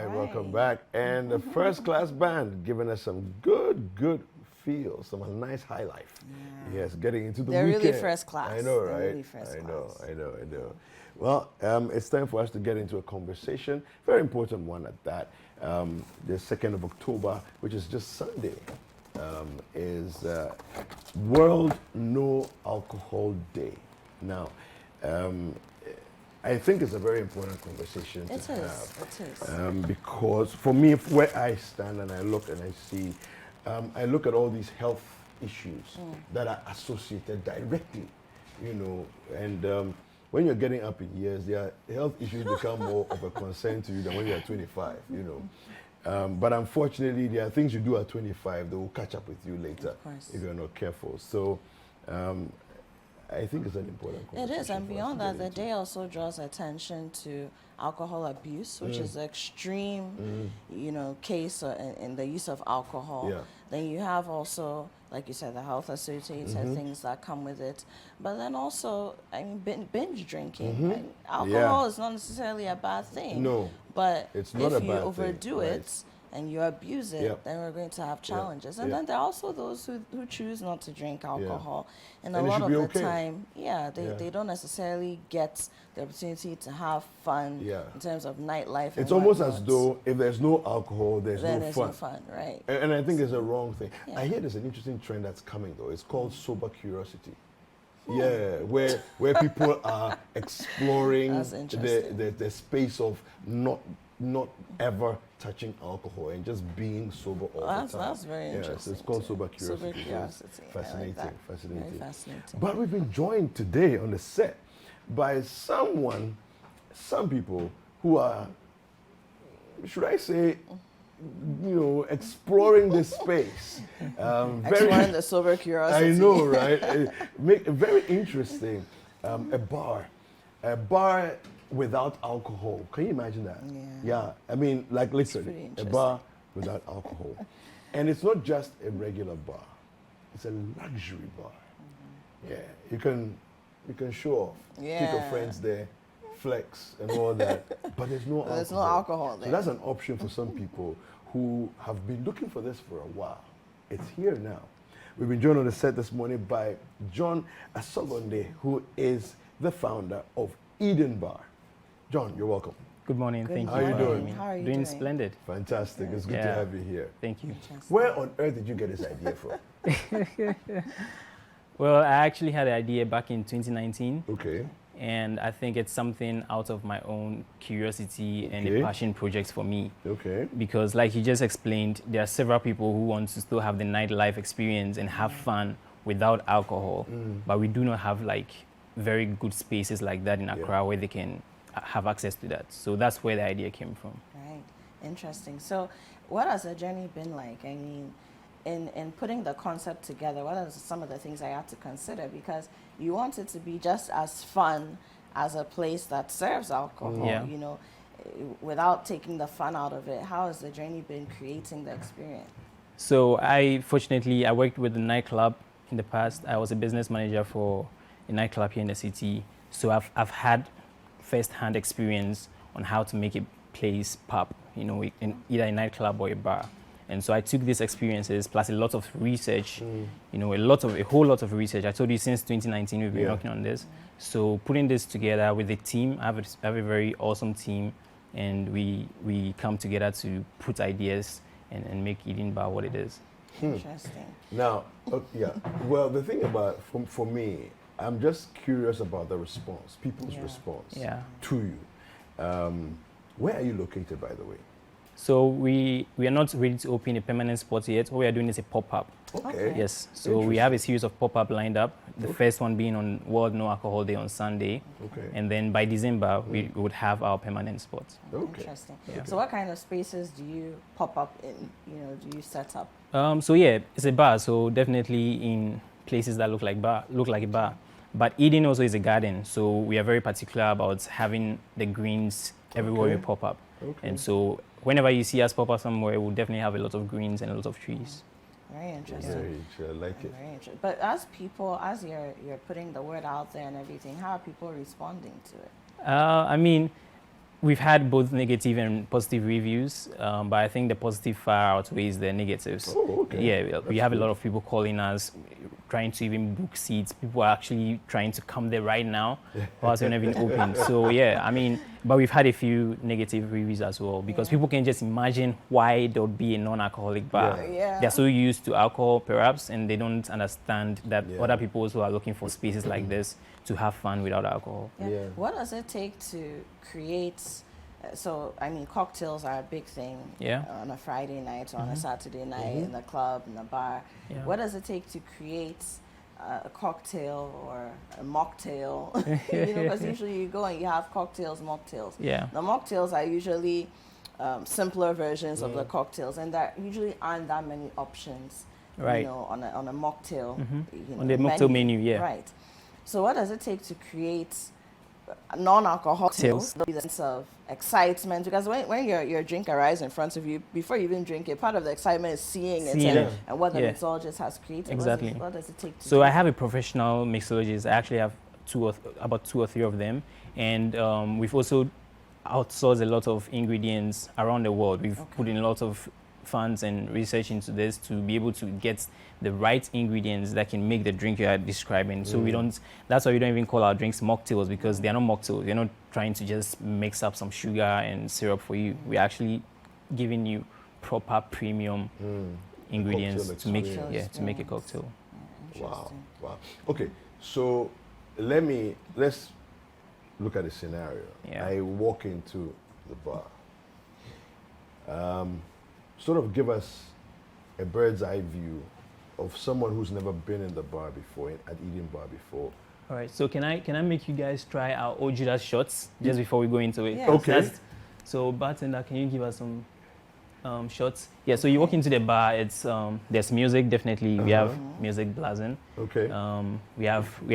right, welcome back. And the First Class Band giving us some good feel, some nice high life. Yeah. Yes, getting into the They're weekend. Really first class. I know, They're right? Really first class. I know. Well, it's time for us to get into a conversation, very important one at that. The 2nd of October, which is just Sunday, is World No Alcohol Day. Now, I think it's a very important conversation to have. It is. Because for me, where I stand and I look and I see, I look at all these health issues that are associated directly, and when you're getting up in years, their health issues become more of a concern to you than when you're 25, But unfortunately, there are things you do at 25 that will catch up with you later if you're not careful. So I think it's an important conversation. It is, and beyond that, the day also draws attention to alcohol abuse, which is an extreme, case in the use of alcohol. Yeah. Then you have also, like you said, the health associated things that come with it. But then also, binge drinking. And alcohol is not necessarily a bad thing. No, but it's not if a you bad overdo thing, it, and you abuse it, then we're going to have challenges. And then there are also those who choose not to drink alcohol. And a lot of the time, they don't necessarily get the opportunity to have fun in terms of nightlife. It's almost as though if there's no alcohol, there's no fun. No fun, right. And I think it's a wrong thing. I hear there's an interesting trend that's coming though. It's called sober curiosity. Yeah, where people are exploring the space of not ever touching alcohol and just being sober all the time. That's very interesting. It's called sober curacy. Sober curiosity. Fascinating, Like fascinating. Very fascinating. But we've been joined today on the set by some people who are, should I say, exploring this space. Exploring the sober curiosity. I know, right? Very interesting. A bar without alcohol. Can you imagine that? Yeah. I mean, like literally, a bar without alcohol. And it's not just a regular bar. It's a luxury bar. Yeah. You can show off. Take your friends there, flex and all that. But there's no alcohol. There's no alcohol there. So that's an option for some people who have been looking for this for a while. It's here now. We've been joined on the set this morning by John Asogonde, who is the founder of Eden Bar. John, you're welcome. Good morning. Thank you. How are you doing? How are you doing? Splendid. Fantastic. It's good to have you here. Thank you. Where on earth did you get this idea from? Well, I actually had the idea back in 2019. Okay. And I think it's something out of my own curiosity and a passion project for me. Okay. Because like you just explained, there are several people who want to still have the nightlife experience and have fun without alcohol. But we do not have like very good spaces like that in Accra where they can have access to that. So that's where the idea came from. Right. Interesting. So what has the journey been like? I mean, in putting the concept together, what are some of the things I had to consider? Because you want it to be just as fun as a place that serves alcohol, without taking the fun out of it. How has the journey been creating the experience? So fortunately, I worked with a nightclub in the past. I was a business manager for a nightclub here in the city. So I've had first-hand experience on how to make a place pop, in either a nightclub or a bar. And so I took these experiences plus a lot of research, a whole lot of research. I told you since 2019 we've been working on this. So putting this together with a team, I have a very awesome team, and we come together to put ideas and make Eden Bar what it is. Interesting. Now, well, the thing about, for me, I'm just curious about the response, people's response to you. Where are you located, by the way? So we are not ready to open a permanent spot yet. What we are doing is a pop-up. Okay. Yes. So we have a series of pop-up lined up. The first one being on World No Alcohol Day on Sunday. Okay. And then by December, we would have our permanent spot. Okay. Interesting. Yeah. So what kind of spaces do you pop up in? Do you set up? So it's a bar. So definitely in places that look like a bar. But Eden also is a garden. So we are very particular about having the greens everywhere we pop up. Okay. And so whenever you see us pop up somewhere, we'll definitely have a lot of greens and a lot of trees. Very interesting. I like it. Very interesting. But as you're putting the word out there and everything, how are people responding to it? I mean, we've had both negative and positive reviews, but I think the positive far outweighs the negatives. Oh, okay. Yeah, we have good. a lot of people calling us, trying to even book seats. People are actually trying to come there right now, whilst we're not even open. So yeah, I mean, but we've had a few negative reviews as well, because people can just imagine why there would be a non-alcoholic bar. Yeah. They're so used to alcohol, perhaps, and they don't understand that Yeah. other people also are looking for spaces like this to have fun without alcohol. Yeah. What does it take to create? So, I mean, cocktails are a big thing. Yeah. On a Friday night or on a Saturday night in the club, in the bar. Yeah. What does it take to create a cocktail or a mocktail? Because usually you go and you have cocktails, mocktails. Yeah. The mocktails are usually simpler versions of the cocktails, and there usually aren't that many options. Right. On a mocktail. On the mocktail menu, yeah. Right. So what does it take to create non-alcoholic cocktails? The sense of excitement, because when your drink arrives in front of you, before you even drink it, part of the excitement is seeing it and what the mixologist has created. Exactly. What does it take to So do I have a professional mixologist. I actually have about two or three of them, and we've also outsourced a lot of ingredients around the world. We've put in a lot of funds and research into this to be able to get the right ingredients that can make the drink you are describing. So that's why we don't even call our drinks mocktails, because they are not mocktails. We're not trying to just mix up some sugar and syrup for you. We're actually giving you proper premium ingredients to make a cocktail. Wow. Okay, so let's look at a scenario. Yeah. I walk into the bar. Sort of give us a bird's eye view of someone who's never been in the bar before, at Eden Bar before. All right. So can I make you guys try our Ojudas shots just before we go into it? Yeah. Okay. So bartender, can you give us some shots? Yeah. So you walk into the bar. It's there's music. Definitely, we have music blasting. Okay. We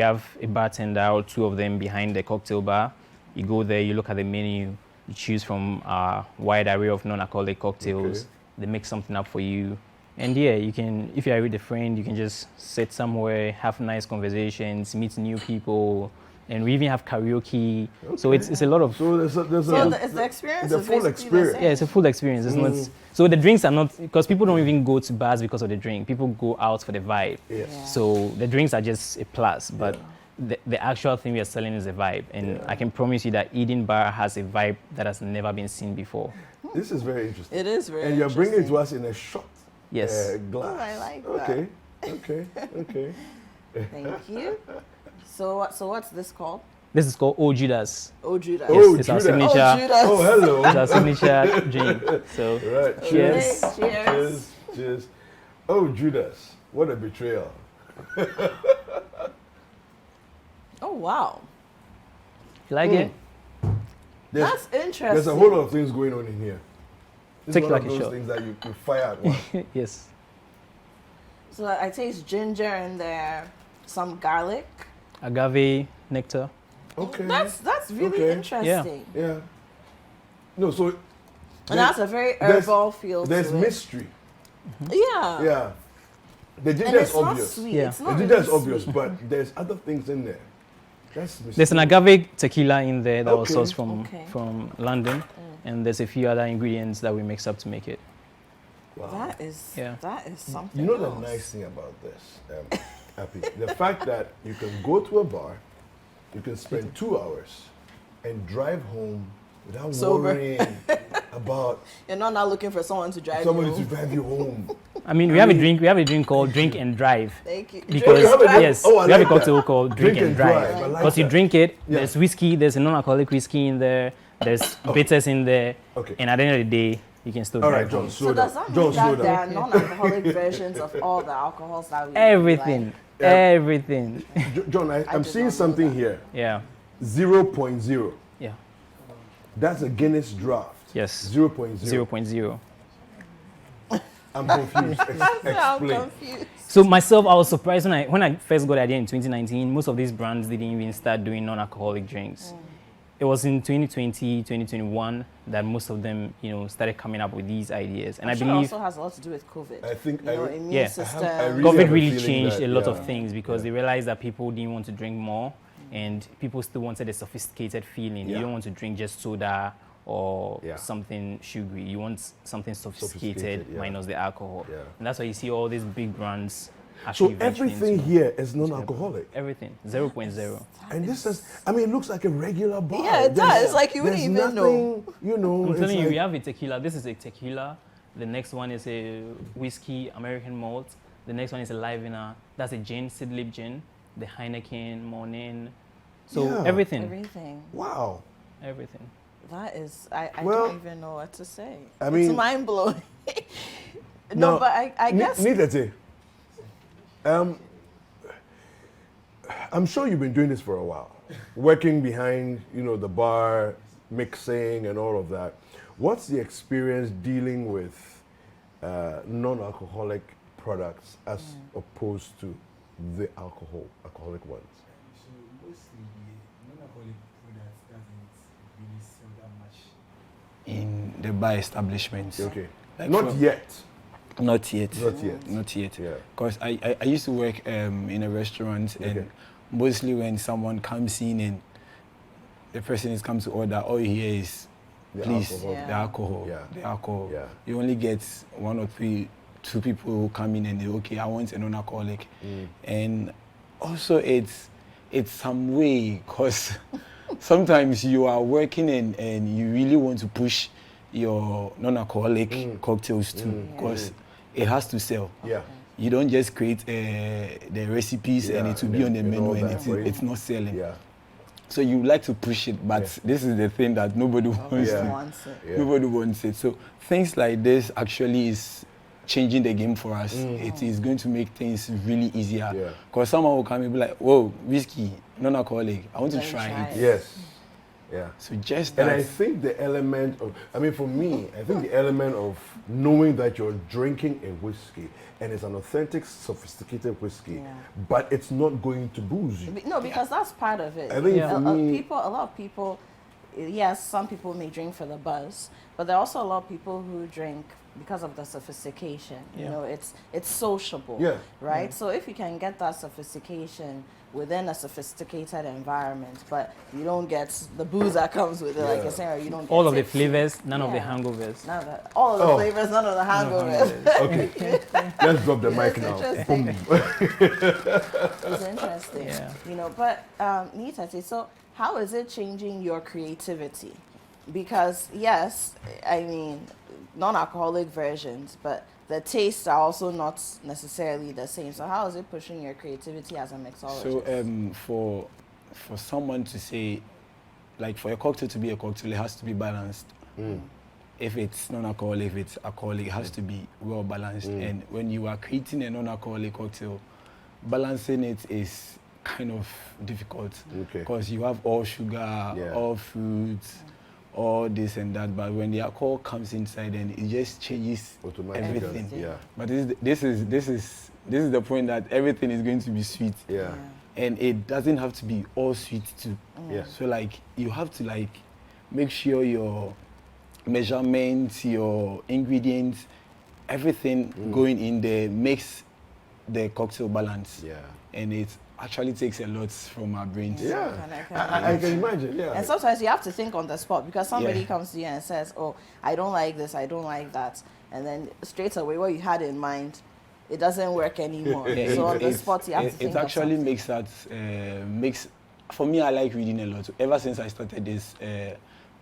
have a bartender or two of them behind the cocktail bar. You go there. You look at the menu. You choose from a wide array of non-alcoholic cocktails. Okay. They make something up for you. And yeah, you can, if you are with a friend, you can just sit somewhere, have nice conversations, meet new people, and we even have karaoke. Okay. So it's a lot of. So it's the experience. The is full basically experience. the same. Yeah, it's a full experience. It's not. So the drinks are not, because people don't even go to bars because of the drink. People go out for the vibe. Yes. Yeah. So the drinks are just a plus, but the actual thing we are selling is a vibe. And I can promise you that Eden Bar has a vibe that has never been seen before. This is very interesting. It is very And you're bringing it to interesting. us in a shot Yes. glass. Oh, I like Okay. Okay. Thank you. So what's this called? This is called O Judas. Oh, Judas. Oh, It's our Judas. signature. Oh, Judas. Oh, hello. It's our signature drink. So Right. cheers. Cheers. Cheers. Oh, Judas. What a betrayal. Oh, wow. You like it? That's interesting. There's a whole lot of things going on in here. This Take is one like of a those shot. things that you fire at once. Yes. So I taste ginger in there, some garlic. Agave nectar. Okay. That's really Okay. interesting. Yeah. No, so And that's a very there's- herbal feel to there's it. mystery. Yeah. Yeah. The And ginger it's is not obvious. sweet. Yeah. It's The not ginger really is obvious, sweet. but there's other things in there. That's mystery. There's an agave tequila in there that was Okay. sourced Okay. from London, and there's a few other ingredients that we mix up to make it. Wow. That is something. You know the else. nice thing about this, Happy? The fact that you can go to a bar, you can spend 2 hours, and drive home without Sober. worrying about You're not now looking for someone to drive somebody you to home. drive you home. I mean, we have a drink called Drink and Drive. Thank you. Because you have a drink? yes, Oh, I we have a like that. cocktail called Drink and Drive. I like Because you that. drink it, Yeah. there's whiskey, there's a non-alcoholic whiskey in there, there's bitters in there, Okay. and at the end of the day, you can still All drive right, John, home. slow So does down. that John, mean slow that there down. are non-alcoholic versions of all the alcohols that we Everything, Yeah. everything. John, I'm did seeing not know something that. here. Yeah, 0.0. yeah, That's a Guinness draft. yes, 0.0. 0.0. I'm confused. Like? I'm Explain. confused. So myself, I was surprised when I first got the idea in 2019. Most of these brands didn't even start doing non-alcoholic drinks. It was in 2020, 2021 that most of them, started coming up with these ideas. And I'm I sure believe it also has a lot to do with COVID. I think Immune Yeah. system. I really COVID have a really feeling changed that, a lot yeah. of things because they realized that people didn't want to drink more and people still wanted a sophisticated feeling. Yeah. You don't want to drink just soda or Yeah. something sugary. You want something sophisticated, Sophisticated, yeah. minus the alcohol. Yeah. And that's why you see all these big brands So actually venturing everything into- here is non-alcoholic. Everything. 0.0. And this is, I mean, it looks like a regular bar. Yeah, it does. It's like you wouldn't there's even know. nothing, you know. I'm it's telling you, like- we have a tequila. This is a tequila. The next one is a whiskey, American malt. The next one is a Livener. That's a gin, Sidlip gin. The Heineken, Morning. So Yeah. everything. Everything. Wow. Everything. That is, I Well, don't even know what to say. I It's mean- mind blowing. Now, No, but I guess. Neither. I'm sure you've been doing this for a while, working behind, you know, the bar, mixing and all of that. What's the experience dealing with non-alcoholic products as opposed to the alcoholic ones? So mostly the non-alcoholic products doesn't really sell that much in the bar establishments. Okay. Like Not from- yet. Not yet. Not yet. Not yet. Yeah. Because I used to work in a restaurant, Okay. and mostly when someone comes in and the person is come to order, all you hear is, The please, alcohol. Yeah. the alcohol, Yeah. the alcohol. Yeah. You only get one or two people who come in and they, okay, I want a non-alcoholic. And also it's some way, because sometimes you are working and you really want to push your non-alcoholic cocktails too, because it has to sell. Yeah. You don't just create the recipes and Yeah, it will be on the and menu all and that for it's you. not selling. Yeah. So you like to push it, but Yeah. this is the thing that nobody wants. Yeah. Wants it. Yeah. Nobody wants it. So things like this actually is changing the game for us. It is going to make things really easier. Yeah. Because someone will come and be like, whoa, whiskey, non-alcoholic, I want to Let me try try it. it. Yes. Yeah. So just And that. I think the element of, I mean, for me, I think the element of knowing that you're drinking a whiskey and it's an authentic, sophisticated whiskey, Yeah. but it's not going to booze you. No, because that's part of it. I think Yeah. for me, A lot of people, yes, some people may drink for the buzz, but there are also a lot of people who drink because of the sophistication. You Yeah. know, it's sociable, Yeah. right? So if you can get that sophistication within a sophisticated environment, but you don't get the booze that comes with it, like Yeah. you're saying, or you don't get All of the tipsy. flavors, none of the Yeah. hangovers. None of the, all of the Oh. flavors, none of the hangovers. okay, let's drop the mic now. interesting. Boom. It's interesting. Yeah. You know, but Nita, so how is it changing your creativity? Because yes, I mean, non-alcoholic versions, but the tastes are also not necessarily the same. So how is it pushing your creativity as a mixologist? So for someone to say, like for a cocktail to be a cocktail, it has to be balanced. If it's non-alcoholic, if it's alcoholic, it has to be well balanced. And when you are creating a non-alcoholic cocktail, balancing it is kind of difficult Okay. because you have all sugar, Yeah. all fruits, all this and that. But when the alcohol comes inside, then it just changes Automatically. everything. Yeah. But this is the point that everything is going to be sweet. Yeah. And it doesn't have to be all sweet too. Yeah. So like you have to like make sure your measurements, your ingredients, everything going in there makes the cocktail balance. Yeah. And it actually takes a lot from our brains. Yeah. I I can imagine. Yeah. And sometimes you have to think on the spot because somebody Yeah. comes to you and says, "Oh, I don't like this, I don't like that," and then straight away what you had in mind, it doesn't work anymore. Yeah, So on the it's- spot you have to think it of actually something. makes that makes for me. I like reading a lot. Ever since I started this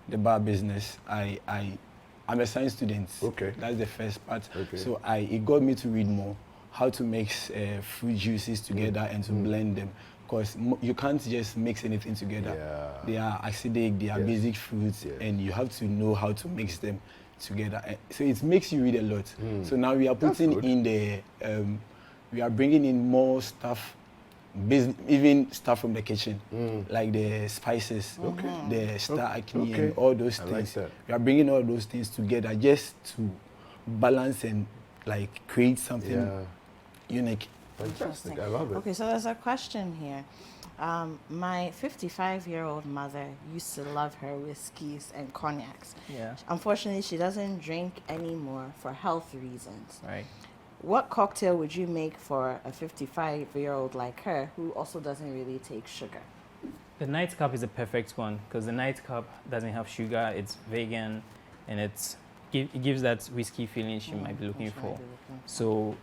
the bar business, I'm a science student. Okay. That's the first part. Okay. So it got me to read more how to mix fruit juices together and to blend them. Because you can't just mix anything together. Yeah. They are acidic, they are Yes. basic fruits, Yes. and you have to know how to mix them together. So it makes you read a lot. So now we are That's putting good. in we are bringing in more stuff, even stuff from the kitchen, like the spices, the star acne, Okay. and all those I things. like that. We are bringing all those things together just to balance and like create something Yeah. unique. Fantastic. I love it. Okay, so there's a question here. My 55-year-old mother used to love her whiskeys and cognacs. Yeah. Unfortunately, she doesn't drink anymore for health reasons. Right. What cocktail would you make for a 55-year-old like her who also doesn't really take sugar? The nightcap is a perfect one because the nightcap doesn't have sugar, it's vegan, and it gives that whiskey feeling you might be looking for. So,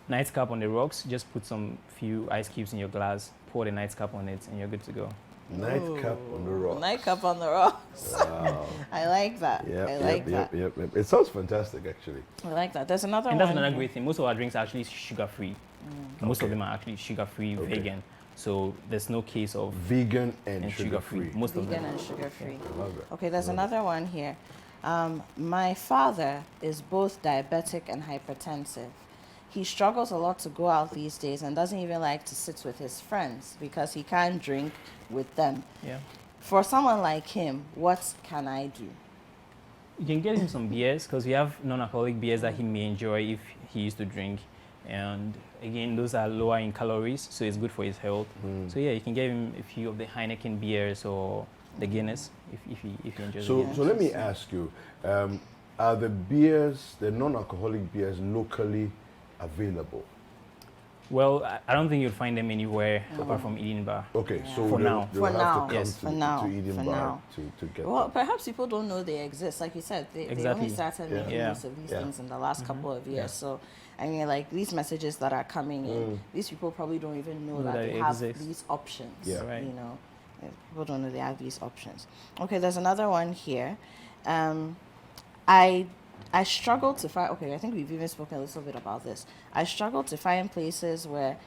nightcap on the rocks, just put some few ice cubes in your glass, pour the nightcap on it, and you're good to go. Nightcap on the rocks. Nightcap on the rocks. Wow. I like that. I like that. Yep. It sounds fantastic, actually. I like that. There's another And one. that's another here. great thing. Most of our drinks are actually sugar-free. Most of them are actually sugar-free, vegan. So there's no case of Vegan and sugar-free. sugar-free. Most of Vegan them. and sugar-free. I love it. Okay, there's another one here. My father is both diabetic and hypertensive. He struggles a lot to go out these days and doesn't even like to sit with his friends because he can't drink with them. Yeah. For someone like him, what can I do? You can get him some beers because we have non-alcoholic beers that he may enjoy if he used to drink. And again, those are lower in calories, so it's good for his health. So yeah, you can give him a few of the Heineken beers or the Guinness if he enjoys So, it. so let me ask you, are the beers, the non-alcoholic beers, locally available? Well, I don't think you'll find them anywhere apart from Eden Bar. Okay, so For they'll, now. they'll For have now. to come Yes. to, For now. to Eden For Bar now. to get Well, them. perhaps people don't know they exist. Like you said, they only Exactly. started making Yeah. use of these Yeah. things in the last couple of years. Yeah. So, I mean, like these messages that are coming in, these people probably don't even know that that they it have exists. these options. Yeah. Right. You know, people don't know they have these options. Okay, there's another one here. I struggle to find. Okay, I think we've even spoken a little bit about this. I struggle to find places where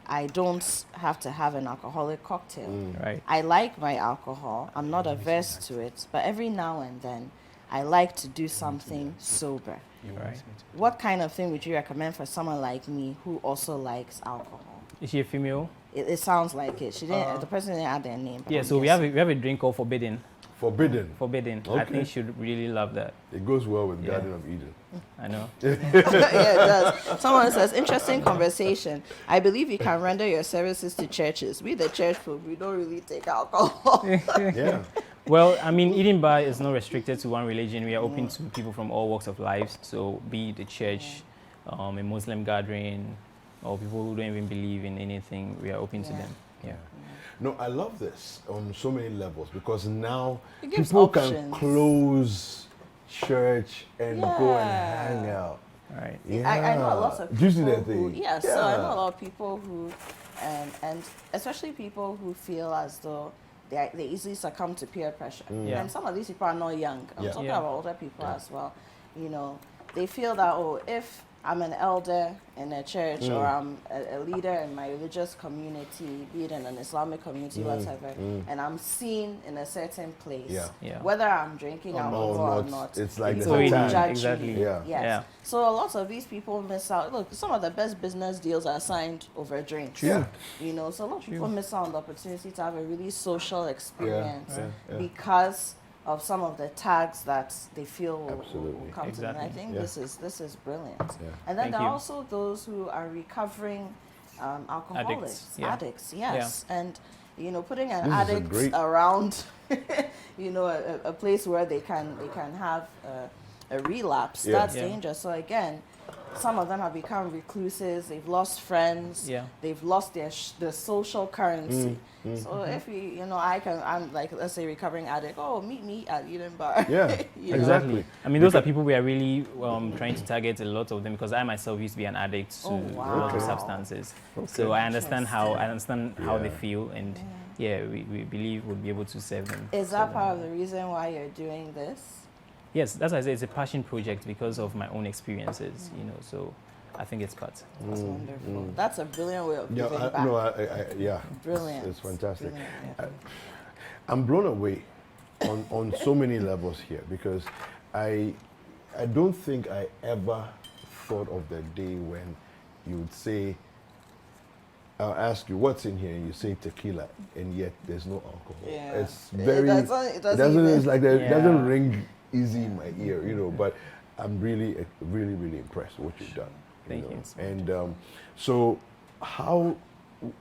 I don't have to have an alcoholic cocktail. Right. I like my alcohol. I'm not averse to it, but every now and then, I like to do something sober. Right. What kind of thing would you recommend for someone like me who also likes alcohol? Is she a female? It sounds like it. She didn't. The person didn't add their name. but Yeah. I'm So we guessing. have a drink called Forbidden. Forbidden. Forbidden. I Okay. think she'd really love that. It goes well with Yeah. Garden of Eden. I know. Yeah, it does. Someone says, interesting conversation. I believe you can render your services to churches. We, the church folk, we don't really take alcohol. Yeah. Well, I mean, Eden Bar is not restricted to one religion. We are open to people from all walks of life. So, be it the church, a Muslim gathering, or people who don't even believe in anything, we are open to Yeah. them. Yeah. No, I love this on so many levels because now It gives people options. can close church and go and Yeah. hang out. All right. Yeah. I know a lot of people. Do you see that who, thing? yeah, so I know a lot of people who, and especially people who feel as though they easily succumb to peer pressure. Yeah. And some of these people are not young. I'm Yeah. talking Yeah. about older people as well. You know, they feel that, oh, if I'm an elder in a church or I'm a leader in my religious community, be it in an Islamic community, whatever, and I'm seen in a certain place, Yeah. Yeah. whether I'm drinking alcohol or not, It's like It's the already time. judge exactly. you. Yeah. Yes. Yeah. So a lot of these people miss out. Look, some of the best business deals are signed over drinks. Yeah. You know, so a lot of people miss out on the opportunity to have a really social experience yeah. because of some of the tags that they feel will Absolutely. come to them. And I Exactly. think Yeah. this is brilliant. Yeah. And then Thank there you. are also those who are recovering alcoholics, yeah. addicts, yes. And you know, putting an This is a addict great- around, you know, a place where they can have a relapse. Yeah. That's Yeah. dangerous. So again, some of them have become recluses. They've lost friends. Yeah. They've lost their social currency. So if I'm like, let's say, recovering addict. Oh, meet me at Eden Bar. Yeah, You know? exactly. I mean, those are people we are really trying to target a lot of them because I myself used to be an addict to Oh, a lot of wow. substances. So I understand how Yeah. they feel, and we believe we'll be able to serve them. Is that part of the reason why you're doing this? Yes, that's why I say it's a passion project because of my own experiences. You know, so I think it's part. That's wonderful. That's a brilliant way of Yeah, giving back. yeah. Brilliant. It's fantastic. Brilliant, yeah. I'm blown away on so many levels here because I don't think I ever thought of the day when you would say, I'll ask you what's in here, and you say tequila, and yet there's no alcohol. Yeah. It's very. It doesn't even- It's like that. It doesn't Yeah. ring easy in my ear, you know. But I'm really, really, really impressed with what you've done. Thank know. you. And so, how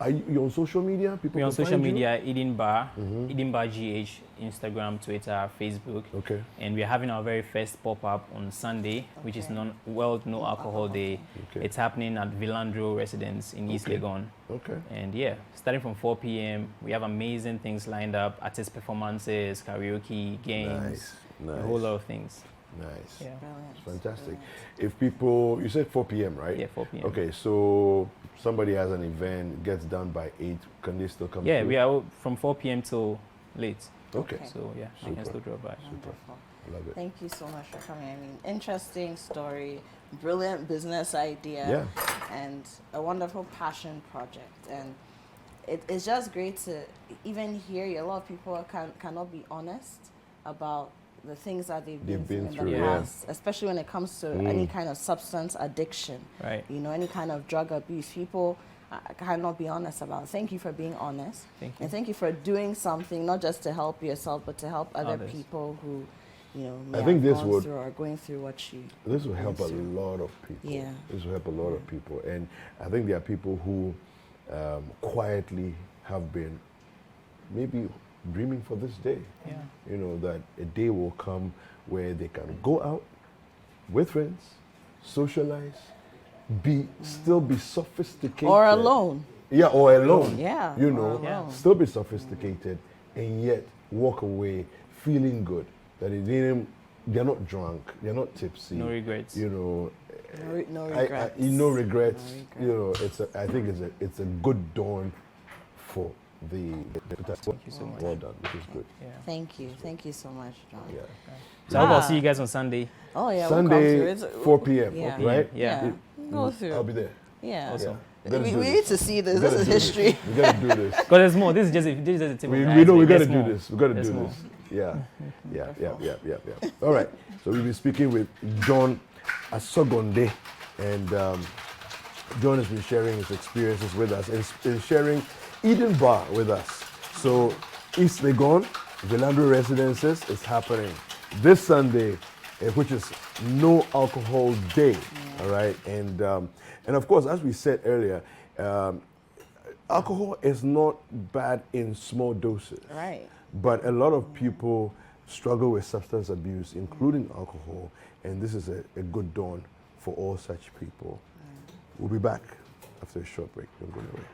Are you on social media? People We're on can social find you? media, Eden Barr, Eden Barr GH, Instagram, Twitter, Facebook. Okay. And we're having our very first pop-up on Sunday, which is Okay. World No Alcohol Day. Okay. It's happening at Villandro Residence in East Okay. Legon. Okay. And yeah, starting from 4 p.m., we have amazing things lined up, artist performances, karaoke, games, Nice. a whole lot of things. Nice. Yeah. Brilliant. Fantastic. Brilliant. If people, you said 4 p.m., right? Yeah, 4 p.m. Okay, so somebody has an event, gets done by 8, can they still come Yeah, through? we are from 4 p.m. till late. Okay. Okay. So yeah, I can Super. still drop by. Wonderful. Love it. Thank you so much for coming. I mean, interesting story, brilliant business idea, Yeah. and a wonderful passion project. And it's just great to even hear you. A lot of people cannot be honest about the things that they've been through in the yeah. past, especially when it comes to any kind of substance addiction. Right. You know, any kind of drug abuse. People cannot be honest about it. Thank you for being honest. Thank you. And thank you for doing something, not just to help yourself, but to help other Others. people who, you know, may I think have this gone would- through or are going through what you. This will help a Yes, sir. lot of people. Yeah. This will help a lot of people. And I think there are people who quietly have been maybe dreaming for this day. Yeah. You know, that a day will come where they can go out with friends, socialize, still be sophisticated. Or alone. Yeah, or alone. Yeah, You or know, alone. still be sophisticated and yet walk away feeling good. That they're not drunk, they're not tipsy. No regrets. You know, No regrets. no regrets. No You know, I think it's a good dawn for the Thank you so much. well done, which is good. Yeah. Thank you. Thank you so much, John. Yeah. So I hope I'll see you guys on Sunday. Oh, yeah. Sunday, we'll come through. 4 p.m. Yeah. Right? Yeah. Go through. I'll be there. Yeah. Awesome. Yeah. Gotta We do need to see this. We This gotta is do history. We gotta do this. Because there's more. This is just a tip of We the know iceberg. we gotta There's do more. this. We gotta There's do more. this. Yeah. Yeah. All right. So we'll be speaking with John Asogonde, and John has been sharing his experiences with us and sharing Eden Barr with us. So East Legon, Villandro Residences is happening this Sunday, which is No Alcohol Day. All right, and of course, as we said earlier, alcohol is not bad in small doses. Right. But a lot of people struggle with substance abuse, including alcohol, and this is a good dawn for all such people. We'll be back after a short break. Don't go away.